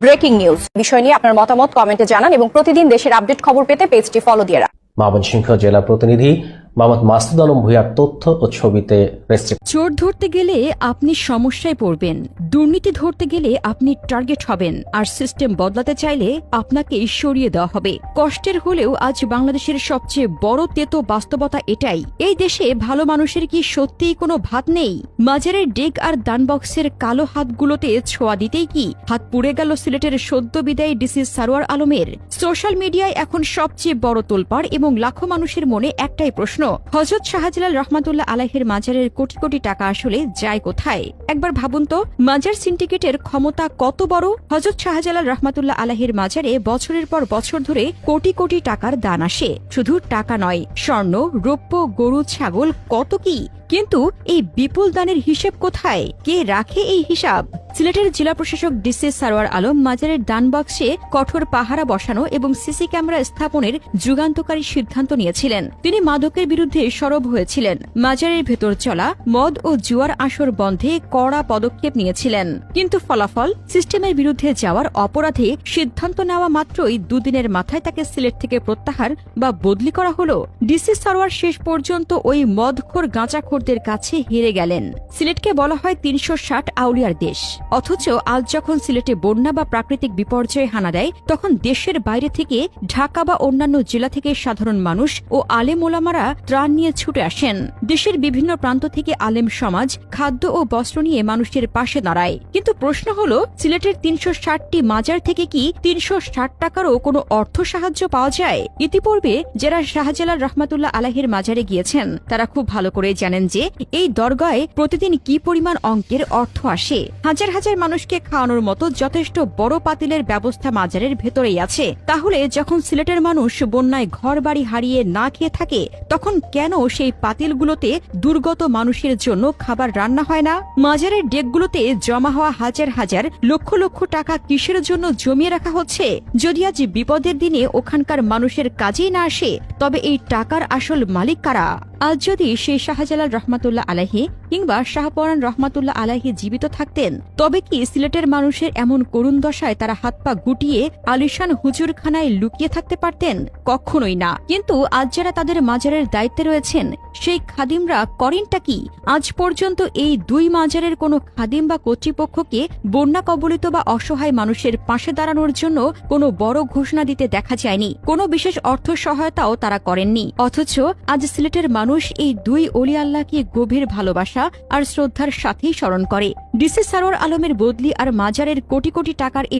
Breaking news বিষয় নিয়ে আপনার মতামত কমেন্টে জানান এবং প্রতিদিন দেশের আপডেট খবর পেতে পেজটি ফলো দিয়ে রাখুন। ময়মনসিংহ জেলা প্রতিনিধি মোহাম্মদ মাসুদ আলম ভূঁইয়ার তথ্য ও ছবিতে চোর ধরতে গেলে আপনি সমস্যায় পড়বেন, দুর্নীতি ধরতে গেলে আপনি টার্গেট হবেন, আর সিস্টেম বদলাতে চাইলে আপনাকে সরিয়ে দেওয়া হবে। কষ্টের হলেও আজ বাংলাদেশের সবচেয়ে বড় তেতো বাস্তবতা এটাই, এই দেশে ভালো মানুষের কি সত্যিই কোনো ভাত নেই? মাজারের ডেক আর দানবক্সের কালো হাতগুলোতে ছোঁয়া দিতেই কি হাত পুড়ে গেল সিলেটের সদ্য বিদায়ী ডিসি সারোয়ার আলমের? সোশ্যাল মিডিয়ায় এখন সবচেয়ে বড় তোলপাড় এবং লাখো মানুষের মনে একটাই প্রশ্ন, হযরত শাহজালাল রহমাতুল্লাহ আলাইহির মাজারের কোটি কোটি টাকা আসলে যায় কোথায়? একবার ভাবুন তো, মাজার সিন্ডিকেটের ক্ষমতা কত বড়। হযরত শাহজালাল রহমাতুল্লাহ আলাইহির মাজারে বছরের পর বছর ধরে কোটি কোটি টাকার দান আসে। শুধু টাকা নয়, স্বর্ণ, রৌপ্য, গরু, ছাগল, কত কি। কিন্তু এই বিপুল দানের হিসেব কোথায়? কে রাখে এই হিসাব? সিলেটের জেলা প্রশাসক ডিসি সারোয়ার আলম মাজারের দান বক্সে কঠোর পাহারা বসানো এবং সিসি ক্যামেরা স্থাপনের যুগান্তকারী সিদ্ধান্ত নিয়েছিলেন। তিনি মাদকের বিরুদ্ধে সরব হয়েছিলেন, মাজারের ভেতর চলা মদ ও জুয়ার আসর বন্ধে কড়া পদক্ষেপ নিয়েছিলেন। কিন্তু ফলাফল, সিস্টেমের বিরুদ্ধে যাওয়ার অপরাধে সিদ্ধান্ত নেওয়া মাত্রই দুদিনের মাথায় তাকে সিলেট থেকে প্রত্যাহার বা বদলি করা হল। ডিসি সারোয়ার শেষ পর্যন্ত ওই মদখোর গাঁজাখোরদের কাছে হেরে গেলেন। সিলেটকে বলা হয় ৩৬০ আউলিয়ার দেশ, অথচ আজ যখন সিলেটে বন্যা বা প্রাকৃতিক বিপর্যয়ে হানা দেয়, তখন দেশের বাইরে থেকে ঢাকা বা অন্যান্য জেলা থেকে সাধারণ মানুষ ও আলেম ওলামারা ত্রাণ নিয়ে ছুটে আসেন। দেশের বিভিন্ন প্রান্ত থেকে আলেম সমাজ খাদ্য ও বস্ত্র নিয়ে মানুষের পাশে দাঁড়ায়। কিন্তু প্রশ্ন হল, সিলেটের ৩৬০টি মাজার থেকে কি ৩৬০ টাকারও কোনো অর্থ সাহায্য পাওয়া যায়? ইতিপূর্বে যারা শাহজালাল রহমাতুল্লাহ আলাইহির মাজারে গিয়েছেন তারা খুব ভালো করে জানেন যে এই দরগায় প্রতিদিন কি পরিমাণ অঙ্কের অর্থ আসে। হাজার হাজার মানুষকে খাওয়ানোর মতো যথেষ্ট বড় পাতিলের ব্যবস্থা মাজারের ভেতরেই আছে। তাহলে যখন সিলেটের মানুষ বন্যায় ঘর বাড়ি হারিয়ে না খেয়ে থাকে, তখন কেন সেই পাতিলগুলোতে দুর্গত মানুষের জন্য খাবার রান্না হয় না? মাজারের ডেকগুলোতে জমা হওয়া হাজার হাজার লক্ষ লক্ষ টাকা কিসের জন্য জমিয়ে রাখা হচ্ছে? যদি আজ বিপদের দিনে ওখানকার মানুষের কাজেই না আসে, তবে এই টাকার আসল মালিক কারা? আজ যদি সেই শাহজালাল রহমাতুল্লাহ আলাইহি কিংবা শাহপরান রহমাতুল্লাহ আলাইহি জীবিত থাকতেন, তবে কি সিলেটের মানুষের এমন করুণ দশায় তারা হাত পা গুটিয়ে আলিশান হুজুরখানায় লুকিয়ে থাকতে পারতেন? কখনোই না। কিন্তু আজ যারা তাদের মাজারের দায়িত্বে রয়েছেন, সেই খাদিমরা করেনটা কি? আজ পর্যন্ত এই দুই মাজারের কোনো খাদিম বা কর্তৃপক্ষকে বন্যা কবলিত বা অসহায় মানুষের পাশে দাঁড়ানোর জন্য কোনো বড় ঘোষণা দিতে দেখা যায়নি। কোনো বিশেষ অর্থ সহায়তাও তারা করেননি। অথচ আজ সিলেটের মানুষ এই দুই অলি আল্লাহকে গভীর ভালোবাসা আর শ্রদ্ধার সাথেই স্মরণ করে। ডিসি সারোয়ার আলমের বদলি আর মাজারের কোটি কোটি টাকার